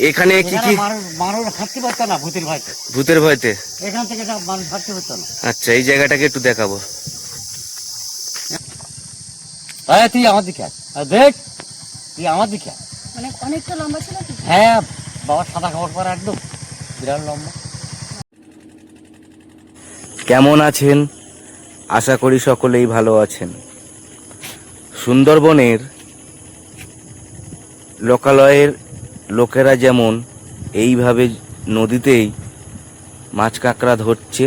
এখানে কি কি মানুষ থাকতে পারতো না ভূতের ভয়তে। ভূতের ভয়তে এখান থেকে মানুষ থাকতে পারতো না। আচ্ছা, এই জায়গাটাকে একটু দেখাবো। তুই আমার দিকে দেখ, তুই আমার দিকে। মানে অনেকটা লম্বা ছিল কি? হ্যাঁ বাবা, সাদা কাপড় পরা, একদম বিরাট লম্বা। কেমন আছেন? আশা করি সকলেই ভালো আছেন। সুন্দরবনের লোকালয়ের লোকেরা যেমন এইভাবে নদীতেই মাছ কাঁকড়া ধরছে,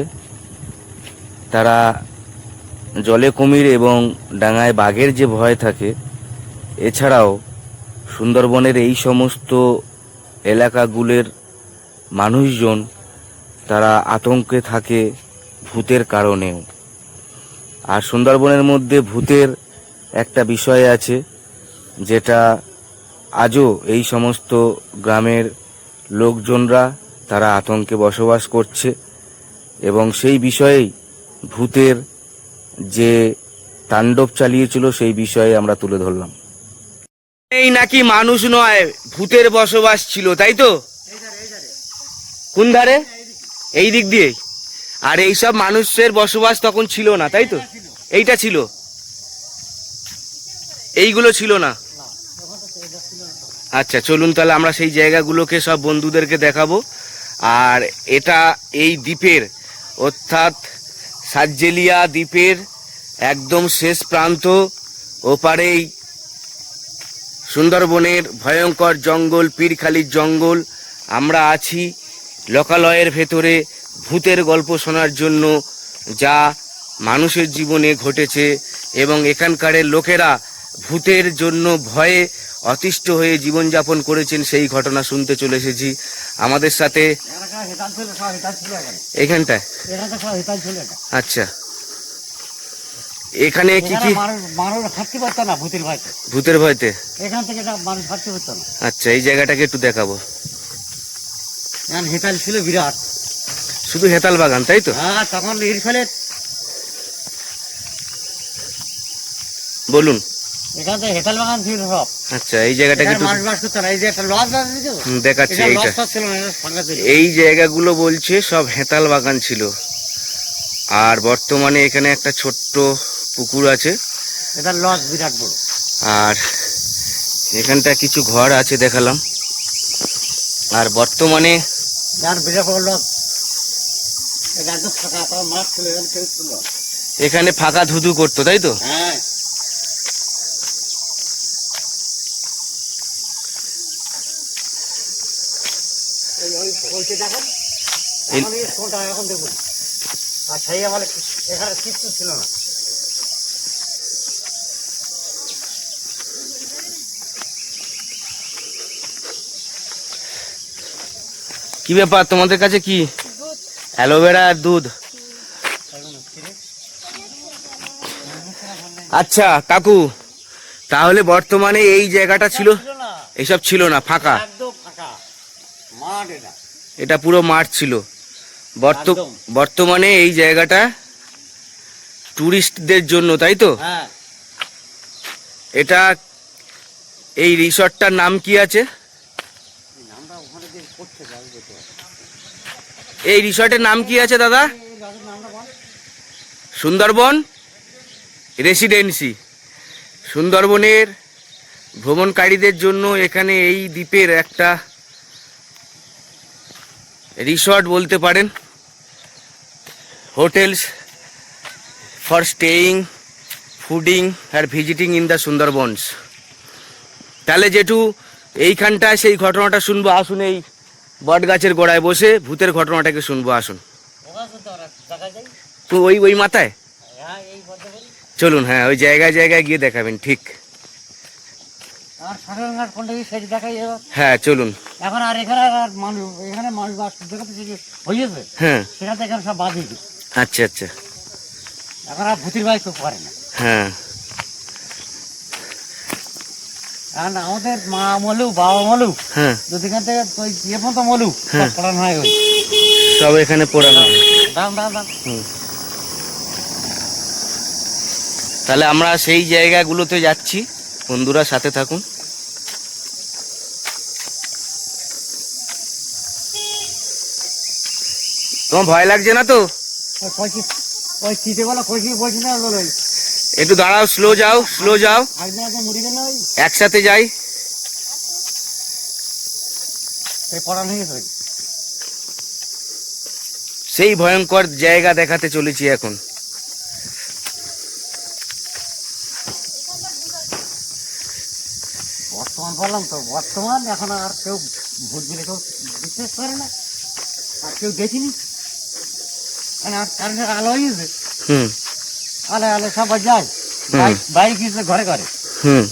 তারা জলে কুমির এবং ডাঙায় বাঘের যে ভয় থাকে, এছাড়াও সুন্দরবনের এই সমস্ত এলাকাগুলোর মানুষজন তারা আতঙ্কে থাকে ভূতের কারণেও। আর সুন্দরবনের মধ্যে ভূতের একটা বিষয় আছে, যেটা আজও এই সমস্ত গ্রামের লোকজনরা তারা আতঙ্কে বসবাস করছে, এবং সেই বিষয়েই ভূতের যে তাণ্ডব চালিয়েছিল সেই বিষয়ে আমরা তুলে ধরলাম। এই নাকি মানুষ নয়, ভূতের বসবাস ছিল, তাই তো? কোন ধারে? এই দিক দিয়ে। আর এইসব মানুষের বসবাস তখন ছিল না, তাই তো? এইটা ছিল, এইগুলো ছিল না। আচ্ছা, চলুন তাহলে আমরা সেই জায়গাগুলোকে সব বন্ধুদেরকে দেখাবো। আর এটা এই দ্বীপের, অর্থাৎ সাতজেলিয়া দ্বীপের একদম শেষ প্রান্ত, ওপারেই সুন্দরবনের ভয়ঙ্কর জঙ্গল, পীরখালির জঙ্গল। আমরা আছি লোকালয়ের ভেতরে ভূতের গল্প শোনার জন্য, যা মানুষের জীবনে ঘটেছে, এবং এখানকার লোকেরা ভূতের জন্য ভয়ে অতিষ্ঠ হয়ে জীবনযাপন করেছেন, সেই ঘটনা শুনতে চলে এসেছি। আমাদের সাথে এখানটায়। আচ্ছা, এখানে কি কি মানুষ থাকতে পারতো না ভূতের ভয়তে। ভূতের ভয়তে এখান থেকে মানুষ থাকতে পারতো না। আচ্ছা, এই জায়গাটাকে একটু দেখাবো। হেতাল ছিল বিরাট, শুধু হেতাল বাগান, তাই তো? হ্যাঁ, তখন এর ফলে বলুন। এখান থেকে হেতাল বাগান ছিল সব। আচ্ছা, এই জায়গাটাকে মানুষ বাস করতো না। এই যে একটা লজ আছে দেখাচ্ছি, এইটা ছিল না, ফাঁকা ছিল। এই জায়গাগুলো বলছে সব হেতাল বাগান ছিল। আর বর্তমানে এখানে একটা ছোট্ট পুকুর আছে, এটা লজ বিরাট বড়। আর এখানটা কিছু ঘর আছে দেখালাম। আর বর্তমানে বিরাট বড় লজ, এটা একদম ফাঁকা, মাঠ ছিল, এখানে কেউ ছিল। এখানে ফাঁকা ধুধু করতো, তাই তো? হ্যাঁ, এখন দেখুন। আর সেই আমার এখানে কিছু ছিল না। কি ব্যাপার তোমাদের কাছে? কি অ্যালোভেরা আর দুধ? আচ্ছা কাকু, তাহলে বর্তমানে এই জায়গাটা ছিল, এইসব ছিল না, ফাঁকা, একদম ফাঁকা মাঠ। এটা পুরো মাঠ ছিল। বর্তমানে এই জায়গাটা টুরিস্টদের জন্য, তাই তো? হ্যাঁ। এটা এই রিসর্টটার নাম কি আছে? এই রিসর্টের নাম কি আছে দাদা? সুন্দরবন রেসিডেন্সি। সুন্দরবনের ভ্রমণকারীদের জন্য এখানে এই দ্বীপের একটা রিসর্ট বলতে পারেন, হোটেলস ফর স্টেইং, ফুডিং আর ভিজিটিং ইন দ্য সুন্দরবনস। তাহলে জেঠু, এইখানটায় সেই ঘটনাটা শুনবো। আসুন, এই বট গাছের গোড়ায় বসে ভূতের ঘটনাটাকে শুনবো, আসুন। তো ওই মাথায় চলুন। হ্যাঁ, ওই জায়গায় জায়গায় গিয়ে দেখাবেন, ঠিক। হ্যাঁ, চলুন। এখন আর এখানে মানুষ বাস হয়েছে। হ্যাঁ, সেখান থেকে সব বাদ দিয়েছে। আচ্ছা আচ্ছা। এখন আর ভূতির ভয় কেউ করে না। হ্যাঁ, কারণ আমাদের মা মলু, বাবা মলু, হ্যাঁ, যেখান থেকে ওই ইয়ে পর্যন্ত মলু সব পড়ানো হয়, ওই সব এখানে পড়ানো। দাম দাম দাম। তাহলে আমরা সেই জায়গাগুলোতে যাচ্ছি, বন্ধুরা সাথে থাকুন। তোমার ভয় লাগছে না তো? ওই চিঠে বলা কইছি বলছি না বলো একটু দাঁড়াও, স্লো যাও, স্লো যাও, একদিন আগে মুড়ি গেল ওই একসাথে যাই। সেই পড়া নিয়ে গেছে সেই ভয়ঙ্কর জায়গা দেখাতে চলেছি এখন। বর্তমান বললাম তো, বর্তমান এখন আর কেউ ভোট দিলে কেউ বিশ্বাস করে না, আর কেউ দেখিনি। মানে আর কারেন্টের আলো হয়েছে, হুম আলো আলো সবাই যায়, হুম। বাইরে গিয়েছে ঘরে ঘরে। হুম।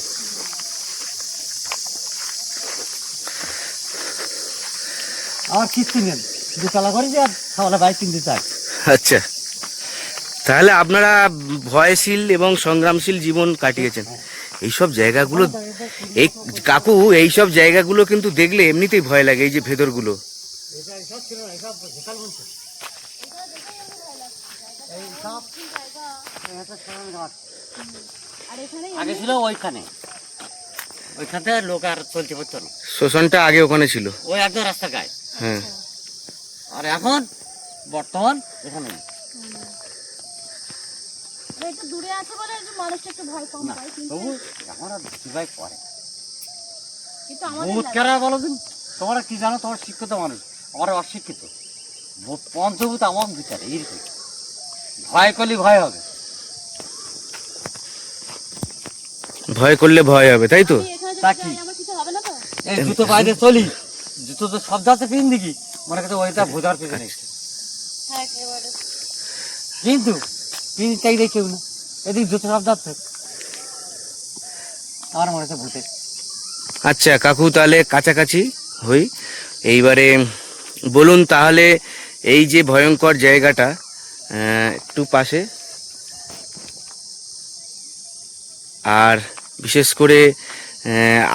আমার কিস্তি নেন, দুতলা করেছি আর সবাই বাইক কিনতে চায়। আচ্ছা, তাহলে আপনারা ভয়শীল এবং সংগ্রামশীল জীবন কাটিয়েছেন। এইসব জায়গাগুলো, এই কাকু, এইসব জায়গাগুলো কিন্তু দেখলে এমনিতেই ভয় লাগে। এই যে ভেতরগুলো, এটা এইসব ছিল না, এইসব বিশাল বলছে। এইসব এটা সরান ঘাট। আর এখানে আগে ছিল ওইখানে, ওইখান থেকে লোক আর চলতে পারতো না, শ্মশানটা আগে ওখানে ছিল। ওই একদম রাস্তা গায়ে। হ্যাঁ, আর এখন বর্তমান এখানে একটু দূরে আছে বলে একটু মানুষটা একটু ভয় কম না, পায়, কিন্তু তবু এখন আর দিবাই করে। কিন্তু আমাদের ভূত লাগে। কারা বলো দিন, তোমরা কি জানো? তোমার শিক্ষিত মানুষ, আমরা অশিক্ষিত। পঞ্চভূত আমার বিচারে এইরকম, ভয় করলে ভয় হবে। ভয় করলে ভয় হবে, তাই তো? আমি এখানে যদি তা কি? যাই, আমার কিছু হবে না তো? এই জুতো বাইরে চলি, জুতো তো সব যাচ্ছে পিন দিকি, মনে করছে ওইটা ভোজার পেছনে। হ্যাঁ, একেবারে। কিন্তু পিন চাই রে কেউ না, এদিকে জুতো সব যাচ্ছে, আমার মনে হচ্ছে ভূতে। আচ্ছা কাকু, তাহলে কাছাকাছি হই। এইবারে বলুন তাহলে, এই যে ভয়ঙ্কর জায়গাটা, একটু পাশে, আর বিশেষ করে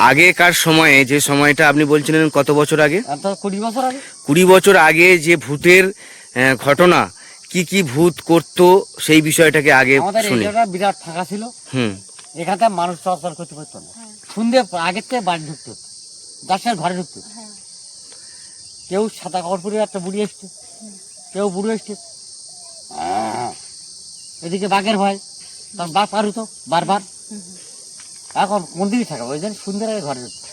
আগেকার সময়ে, যে সময়টা আপনি বলছিলেন কত বছর আগে, আর তো 20 বছর আগে 20 বছর আগে যে ভূতের ঘটনা, কি কি ভূত করতো সেই বিষয়টাকে আগে আমাদের এই শুনি। জায়গাটা বিরাট ফাঁকা ছিল, হুম এখান থেকে মানুষ চলাচল করতে পারতো না। হ্যাঁ, সন্ধ্যে আগের থেকে বাড়ি ঢুকতো, গাছের ঘরে ঢুকতো। হ্যাঁ। কেউ সাদা কাপড় পরে একটা বুড়ি এসছে, কেউ বুড়ো এসছে। এদিকে বাঘের ভয়, তখন বাঘ পার হতো বারবার। হুম, হুম। এখন কোন দিকে থাকা, ওই জন্য সুন্দর আগে ঘরে ঢুকতো।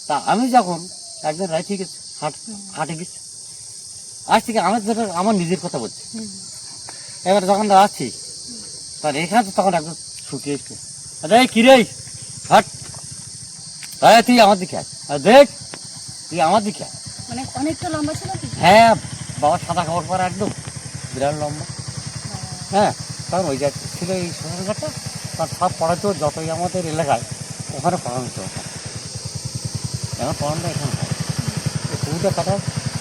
তা আমি যখন একদিন রাইতে গেছি, হাটে গেছি, আজ থেকে আমার নিজের কথা বলছি। হুম, এবার যখন আসছি, তখন এখানে তো তখন একদম শুকিয়ে এসছে। আরে কিরে হাট, তুই আমার দিকে আয়, দেখ তুই আমার দিকে আয়। মানে অনেকটা লম্বা ছিল কি? হ্যাঁ, বাবা সাদা কাপড় পরা একদম বিরাট লম্বা। হ্যাঁ, কারণ ওই জায়গা ছিল এই শ্মশানঘাটটা, তার সব পড়াতো যতই আমাদের এলাকায়, ওখানে পড়ানো হতো। এখন পড়ানোটা এখানে হয়, এই পুকুরটা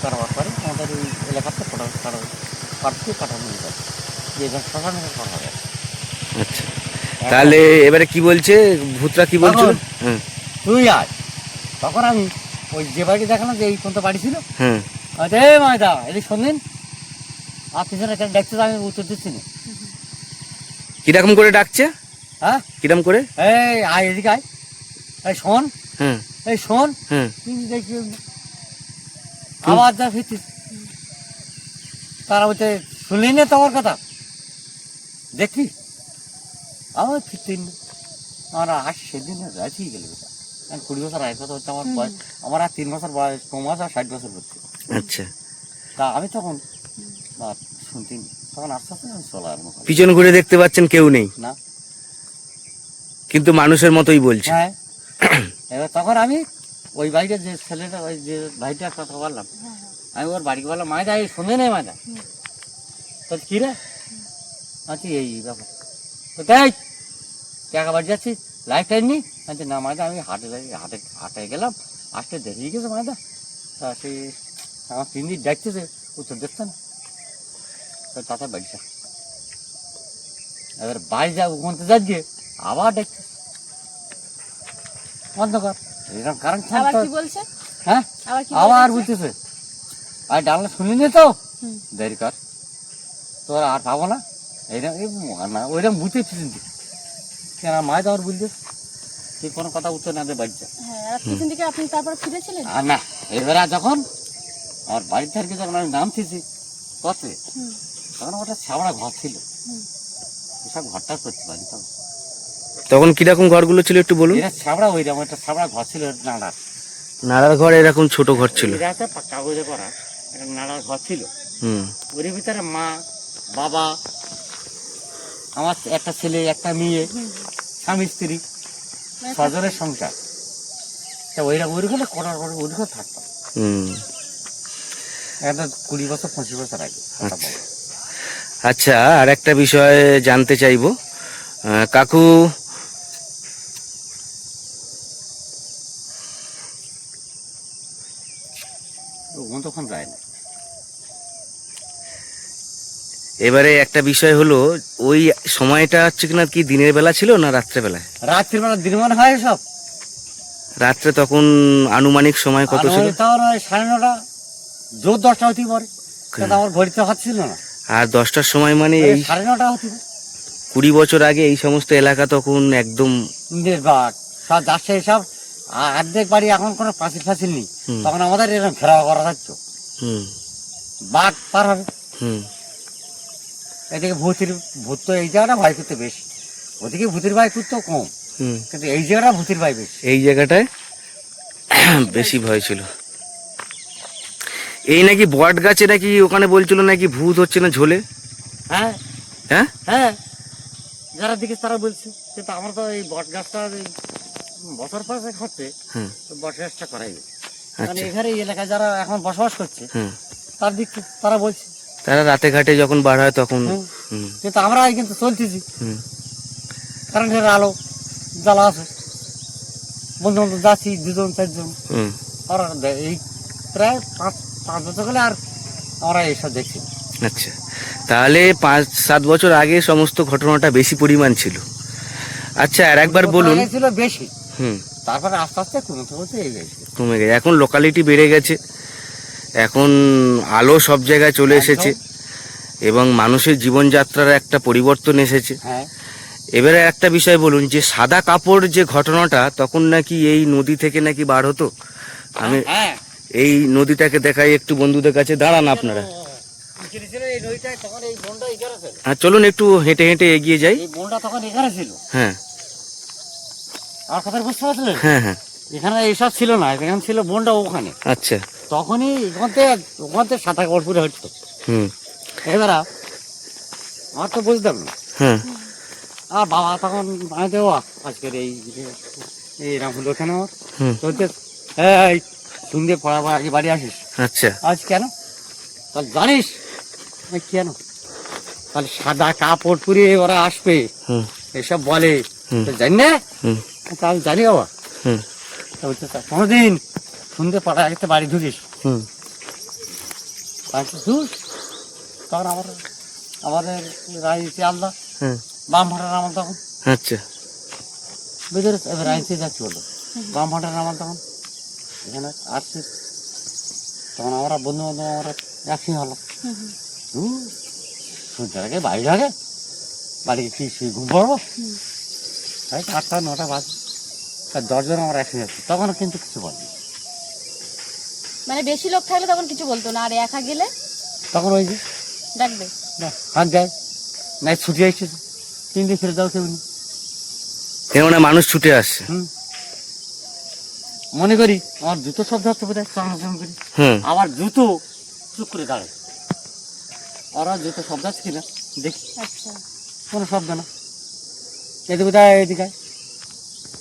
কাটাবার পরে আমাদের এই এলাকাতে কাটানো হয়ে যায়, যে এখানে শ্মশান করা হবে। আচ্ছা, তাহলে এবারে কি বলছে ভূতরা, কি বলছিল? তখন হ্যাঁ তুই আয়। তখন আমি ওই যে বাড়ি দেখালাম যে এই পর্যন্ত বাড়ি ছিল, হ্যাঁ। এ মায়দা এদিকে শোনেন, আর পিছনে কেন দেখতে তো আমি উত্তর দিচ্ছি না। কিরকম করে ডাকছে? হ্যাঁ, কিরকম করে? এই আয় এদিকে আয়, এই শোন, হ্যাঁ এই শোন, হ্যাঁ। কিন্তু দেখি আবার যা ফিরছিস, তারা বলছে শুনলি না তোমার কথা, দেখি আমার ফিরতেই না। আমার আজ সেদিন রাতেই গেল বেটা, 20 বছর আগের কথা হচ্ছে আমার বয়স, আমার আর 3 বছর বয়স, 9 মাস আর 60 বছর হচ্ছে। আচ্ছা, তা আমি তখন শুনতে নি, তখন আস্তে আস্তে আমি চলা আরম্ভ করি। পিছন ঘুরে দেখতে পাচ্ছেন কেউ নেই, না, কিন্তু মানুষের মতোই বলছে। হ্যাঁ। এবার তখন আমি ওই বাড়িটা, যে ছেলেটা, ওই যে ভাইটার কথা বললাম, হ্যাঁ, হ্যাঁ। আমি ওর বাড়িকে বললাম, মায়দা এই শুনে নেই মায়দা, তো কি রে? আচ্ছা এই ব্যাপার, তো তাই টাকা বাড়ি যাচ্ছি, লাইফ টাইম নি। আচ্ছা না মায়দা, আমি হাটে গেলাম, আসতে দেরি হয়ে গেছে মায়দা। তা সেই আমার 3 দিন দেখতেছে, উত্তর দেখছে না, তো তাতে বাড়ি যা। এবার বাড়ি যা, ওখান থেকে যাচ্ছে আবার দেখছে অন্ধকার, এরকম কারণ আবার কি বলছে? হ্যাঁ, আবার কি আবার বলছে? বুঝতেছে, আর ডালনা শুনিনি তো, হুম। দেরি কর, তোর আর পাবো না। এইরকম না, ওইরকম বুঝতে চিন্তি কেন মায় দেওয়ার বুঝতে, তুই কোনো কথা উত্তর না দে বাড়ি যা। হ্যাঁ, আর পিছন থেকে আপনি তারপর ফিরেছিলেন? আর না, এবারে যখন আমার বাড়ির থেকে যখন আমি নামতেছি, করতে হুম। তখন ওটা ছাবড়া ঘর ছিল, হুম। এসব ঘরটা করতে পারি তখন। তখন কিরকম ঘরগুলো ছিল একটু বলুন। এটা ছাবড়া ওইরকম একটা ছাবড়া ঘর ছিল নাড়ার, নাড়ার ঘর এরকম ছোট ঘর ছিল। এটা হচ্ছে কাগজে করা একটা নাড়ার ঘর ছিল। হুম ওর ভিতরে মা, বাবা, আমার একটা ছেলে, একটা মেয়ে, স্বামী স্ত্রী, মানে ছজনের সংসার। তা ওইরকম করার পরে ওইরকম থাকতাম হুম। একটা 20 বছর 25 বছর আগে কথা আচ্ছা। বলো। আচ্ছা, আর একটা বিষয় জানতে চাইবো কাকু, ওখান তখন যায় না। এবারে একটা বিষয় হলো, ওই সময়টা হচ্ছে কিনা কি দিনের বেলা ছিল না রাত্রে বেলায়? রাত্রিবেলা দিনমান হয় সব। রাত্রে তখন আনুমানিক সময় কত ছিল? তখন ওই 9:30 জোর 10টা হতে পারে, কিন্তু আমার ঘড়িতে হাত ছিল না। আর 10টার সময় মানে এই 9:30 হতে পারে। 20 বছর আগে এই সমস্ত এলাকা তখন একদম নির্বাক সব যাচ্ছে সব। অর্ধেক বাড়ি এখন কোনো পাঁচিল ফাঁচিল নেই। হুম। তখন আমাদের এরকম ঘেরাও করা থাকতো, হুম বাঘ পার হবে। হুম এদিকে ভূত তো এই জায়গাটা ভয় করতে বেশি, ওদিকে ভূতের ভয় করতে কম, হুম। কিন্তু এই জায়গাটা ভূতের ভয় বেশি। এই জায়গাটায় বেশি ভয় ছিল। এই নাকি বট গাছে নাকি ওখানে বলছিল নাকি ভূত হচ্ছে না ঝোলে। হ্যাঁ হ্যাঁ হ্যাঁ, যারা দিকে তারা বলছে, কিন্তু আমরা তো এই বট গাছটা এই বছর পাঁচেক হচ্ছে হুম। তো বট গাছটা করাই গেছে। কারণ আচ্ছা। এখানে এই এলাকায় যারা এখন বসবাস করছে হুম। তার দিক থেকে তারা বলছে, তারা রাতে ঘাটে যখন বার হয় তখন। হুম। হুম কিন্তু আমরা কিন্তু চলতেছি, হুম কারেন্টের আলো জ্বালা আছে, বন্ধু বান্ধব যাচ্ছি 2জন 4জন। হুম। আর এই প্রায় 5 বছর হলে আর আমরা এইসব দেখছি না। আচ্ছা, তাহলে 5-7 বছর আগে সমস্ত ঘটনাটা বেশি পরিমাণ ছিল। আচ্ছা, আর একবার বলুন। আগে ছিল বেশি, হুম। তারপরে আস্তে আস্তে কমতে কমতে এই গেছে। কমে গেছে, এখন লোকালিটি বেড়ে গেছে, এখন আলো সব জায়গায় চলে এসেছে এবং মানুষের জীবনযাত্রার একটা পরিবর্তন এসেছে। হ্যাঁ, এবারে একটা বিষয় বলুন, যে সাদা কাপড় যে ঘটনাটা তখন নাকি এই নদী থেকে নাকি বার হতো। আমি হ্যাঁ, এই নদীটাকে দেখাই একটু, বন্ধুদের কাছে দাঁড়ান আপনারা। এখানে ছিল এই নদীটায়, তখন এই বনটা এখানে ছিল। হ্যাঁ, চলুন একটু হেঁটে হেঁটে এগিয়ে যাই। এই বনটা তখন এখানে ছিল। হ্যাঁ আর কথা বুঝতে পারছিলেন? হ্যাঁ হ্যাঁ। এখানে এইসব ছিল না, এখানে ছিল বনটা ওখানে। আচ্ছা। তখনই ওখান থেকে সাঁতার কাপড় হতো। হুম। এবার আমার তো বুঝতাম না। হ্যাঁ। আর বাবা তখন বানাতে আজকের এইরকম হলো কেন আমার হুম। চলতে, এই সন্ধ্যে পড়াবার আগে বাড়ি আসিস। আচ্ছা। আজ কেন? তাহলে জানিস আমি কেন? তাহলে সাদা কাপড় পরে ওরা আসবে হুম এসব বলে, হুম। তো জানি না। হুম তা আমি জানি বাবা। হুম তা বলছে, তা কোনোদিন সন্ধ্যে পড়ার আগে তো বাড়ি ঢুকিস? হুম তখন আমাদের রাজনীতি আলাদা, হুম। বাম ভাটার আমার তখন আচ্ছা। বুঝতে পেরেছ? এবার রাজনীতি যাচ্ছি বললো, বাম ভাটার আমার তখন এখানে আসছি। তখন আমরা বন্ধু বান্ধব আমরা একসঙ্গে হলো। সন্ধ্যার আগে বাড়ি আগে বাড়ি কি শুয়ে ঘুম পড়বো, তাই 8টা 9টা বাজে। 10 জন আমরা একসঙ্গে যাচ্ছি, তখন কিন্তু কিছু বলেনি। মানে বেশি লোক থাকলে তখন কিছু বলতো না, আর একা গেলে তখন ওই যে ডাকবে। না হাত যায়, নাই ছুটি আসছে 3 দিন ফেলে দাও কেউ নেই। কেননা মানুষ ছুটে আসছে। হুম, মনে করি আমার জুতো শব্দ হচ্ছে বোধ হয়, চাম করি হুম। আমার জুতো চুপ করে দাঁড়ায়। ওরা জুতো শব্দ আছে কিনা দেখি, আচ্ছা। কোনো শব্দ না। এদিকে বোধ হয় এদিকে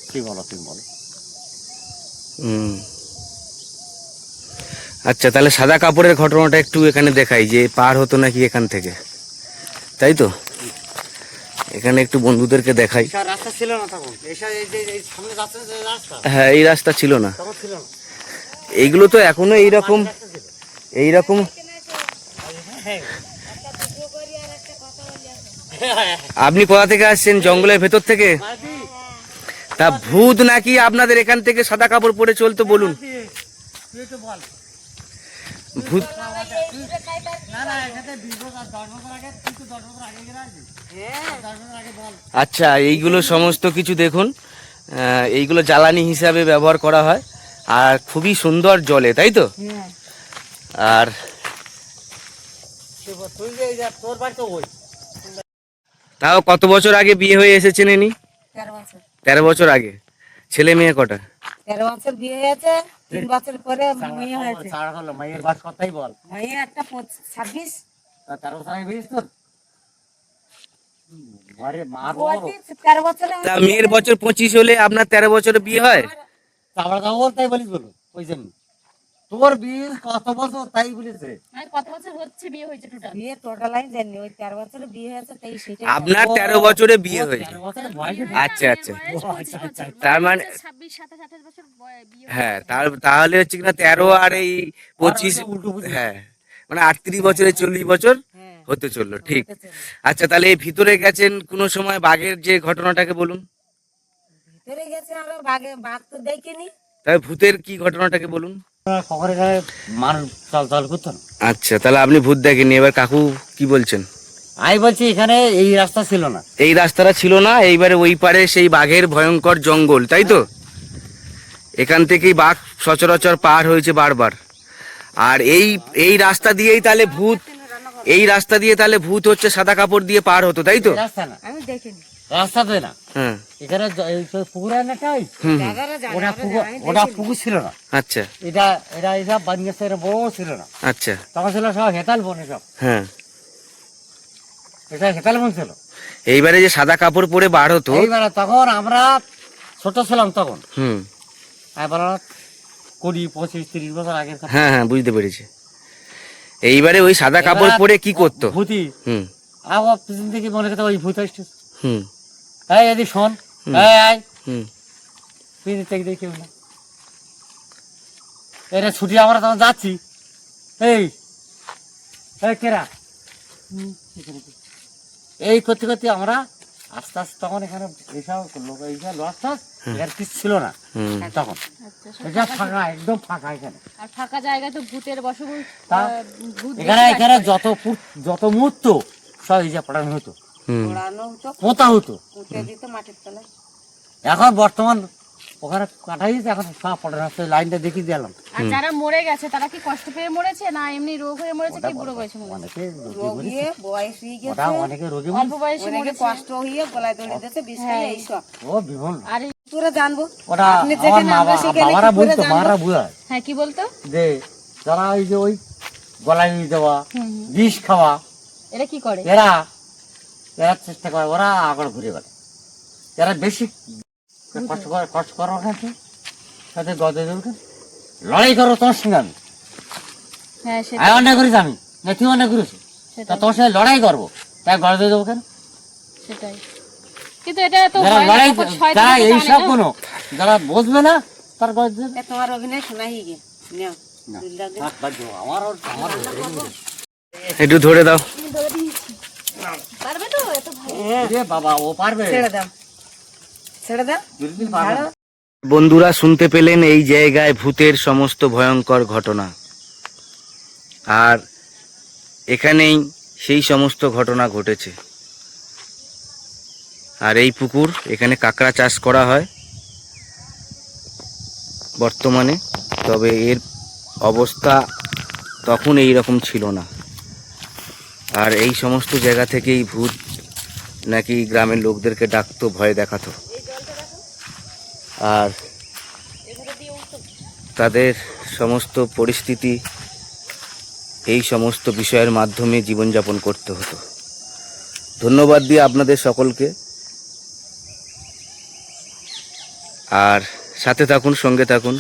কি বলো তুমি বলো। হুম। আচ্ছা, তাহলে সাদা কাপড়ের ঘটনাটা একটু এখানে দেখাই, যে পার হতো নাকি এখান থেকে, তাই তো? এখানে একটু বন্ধুদেরকে দেখাই। এসব রাস্তা ছিল না তখন, এসব এই সামনে যাচ্ছে যে রাস্তা হ্যাঁ, এই রাস্তা ছিল না, তখন ছিল না। এইগুলো তো এখনো এইরকম রাস্তা ছিল। এইরকম। আপনি কোথা থেকে আসছেন? জঙ্গলের ভেতর থেকে? মাঝি, তা ভূত নাকি আপনাদের এখান থেকে সাদা কাপড় পরে চলতো বলুন? তুই তো বল। ভূত। না না, এখানে 20 বছর 10 বছর আগে, তুই তো 10 বছর আগে গেলে আসবি। 10 বছর আগে বল। আচ্ছা, এইগুলো সমস্ত কিছু দেখুন, এইগুলো জ্বালানি হিসাবে ব্যবহার করা হয়, আর খুবই সুন্দর জলে, তাই তো? আর তুই যে এই যে তোর বাড়ি তো ওই তাও কত বছর আগে বিয়ে হয়ে এসেছেন ইনি? 13 বছর 13 বছর আগে। ছেলে মেয়ে কটা? 13 বছর বিয়ে হয়েছে, 3 বছর পরে মেয়ে হয়েছে। ছাড়া হলো মায়ের বাস কথাই বল। মেয়ে একটা 26 13 বছর আগে বিয়ে তোর ঘরে মার 13 বছরে তা মেয়ের বছর 25 হলে আপনার 13 বছরে বিয়ে হয়? চাবড়া কাপড় তাই বলিস বলো ওই জন্য তোর বিয়ে কত বছর তাই বলেছে। মানে কত বছর হচ্ছে বিয়ে হয়েছে টোটাল? বিয়ে টোটালাই জানি ওই 13 বছরে বিয়ে হয়েছে তাই সেটা আপনার 13 বছরে বিয়ে হয়েছে? 13 বছরের বয়সে আচ্ছা আচ্ছা। বয়স 25 বছর। তার মানে 26 27 28 বছর বিয়ে হ্যাঁ, তাহলে হচ্ছে কিনা 13 আর এই 25, উল্টো বুঝি। হ্যাঁ মানে 38 বছরে 40 বছর হ্যাঁ হতে চললো, ঠিক। হতে চলে। আচ্ছা, তাহলে এই ভিতরে গেছেন কোনো সময়, বাঘের যে ঘটনাটাকে বলুন। ভিতরে গেছে আমরা বাঘ তো দেখিনি। তাহলে ভূতের কি ঘটনাটাকে বলুন। খবরের গায়ে মানুষ চল করতো না। আচ্ছা, তাহলে আপনি ভূত দেখেননি, এবার কাকু কি বলছেন? আমি বলছি এখানে এই রাস্তা ছিল না। এই রাস্তাটা ছিল না, এইবারে ওই পারে সেই বাঘের ভয়ঙ্কর জঙ্গল, তাই তো? এখান থেকেই বাঘ সচরাচর পার হয়েছে বারবার। আর এই রাস্তা দিয়েই তাহলে ভূত, এই রাস্তা দিয়ে তাহলে ভূত হচ্ছে সাদা কাপড় দিয়ে পার হতো, তাই তো? এই রাস্তা না, আমি দেখিনি। রাস্তাতে না, হ্যাঁ। এখানে এই তো পুকুর আছে না ওই, হুম হুম। দাদারা জানে ওটা আমরা পুকুর, জানি, আমি ওটা দেখিনি। পুকুর ছিল না। আচ্ছা এটা বানিয়েছে, এটা বড় ছিল না। আচ্ছা। তখন ছিল সব হেতাল বনে সব, হ্যাঁ, এটা হেতাল বন ছিল। এইবারে যে সাদা কাপড় পরে বার হতো। এইবার তখন আমরা ছোট ছিলাম তখন, হুম, এবার 20 25 30 বছর আগের কথা। হ্যাঁ হ্যাঁ, বুঝতে পেরেছি। এইবারে ওই সাদা কাপড় পরে কি করতো? ভূতি হুম আবার পিছন থেকে মনে করতো ওই ভূত আসছে, হুম এই এদি শোন, হুম। এই আয়, হুম। পিছন থেকে দেখি কেউ না। এটা ছুটি আমরা তখন যাচ্ছি, এই এই কেরা, এই করতে করতে আমরা আস্তে আস্তে তখন এখানে এইসব লোক এইসব লোক এখানে কিছু ছিল না হুম। তখন, আচ্ছা, এটা ফাঁকা, একদম ফাঁকা এখানে। আর ফাঁকা জায়গা তো ভূতের বসবাস। তা ভূত এখানে বেশি এখানে বাস করে। যত মুহূর্ত সব এই যে পড়ানো হতো, হুম। পোড়ানো হতো, পোতা হতো। পুঁতে দিত মাটির তলায়। এখন বর্তমান ওখানে কাটাই দিয়েছে, এখন সব পড়ানো হচ্ছে, লাইনটা দেখিয়ে দিলাম। আর যারা মরে গেছে তারা কি কষ্ট পেয়ে মরেছে না এমনি রোগ হয়ে মরেছে, কি বুড়ো বয়সে মরেছে? অনেকে রোগী রোগ মরেছে। হয়ে বয়স হয়ে ওটা গেছে, অনেকে রোগী অল্প মরেছে। বয়সে অনেকে মরেছে। কষ্ট হয়ে গলায় দড়ি দিয়েছে, বিষ খাইয়ে এইসব। ও বিভন, আর তোরা জানবো ওটা আপনি আমার যেখানে আমরা সেখানে বাবারা কি করে বলতো, জানবো? মারা বুঝায় হ্যাঁ, কি বলতো? যে যারা ওই যে ওই গলায় নিয়ে দেওয়া, হুম, হুম। বিষ খাওয়া, এরা কি করে? এরা এরা চেষ্টা করে, ওরা আগড় ঘুরে বেড়ায়। এরা বেশি কষ্ট করো ওখানে, সাথে গদে দেবে, লড়াই করো তোমার সঙ্গে। আমি হ্যাঁ, সেটা আমি অন্যায় করেছি, আমি না তুই অন্যায় করেছি, তা সেটাই তোমার সঙ্গে লড়াই করবো, তাই গদে দেবো কেন? সেটাই। কিন্তু এটা তো যারা হয় না, লড়াই, তখন যারা শয়তান তো এইসব জানে না। কোনো, যারা বুঝবে না তার গদে দেবে। এ, তোমার অভিনয় শোনা হয়ে গে নাও, না। দুল্লা দে। থাক, বাদ দাও, আমার একটু ধরে দাও। পারবে তো? এত ভালো। এ বাবা, ও পারবে, ছেড়ে দাও, ছেড়ে দাও, দুদিন পারবে না। বন্ধুরা, শুনতে পেলেন এই জায়গায় ভূতের সমস্ত ভয়ঙ্কর ঘটনা, আর এখানেই সেই সমস্ত ঘটনা ঘটেছে। আর এই পুকুর, এখানে কাঁকড়া চাষ করা হয় বর্তমানে, তবে এর অবস্থা তখন এই রকম ছিল না। আর এই সমস্ত জায়গা থেকেই ভূত নাকি গ্রামের লোকদেরকে ডাকতো, ভয় দেখাতো, আর তাদের সমস্ত পরিস্থিতি এই সমস্ত বিষয়ের মাধ্যমে জীবনযাপন করতে হতো। ধন্যবাদ দিয়ে আপনাদের সকলকে, আর সাথে থাকুন, সঙ্গে থাকুন।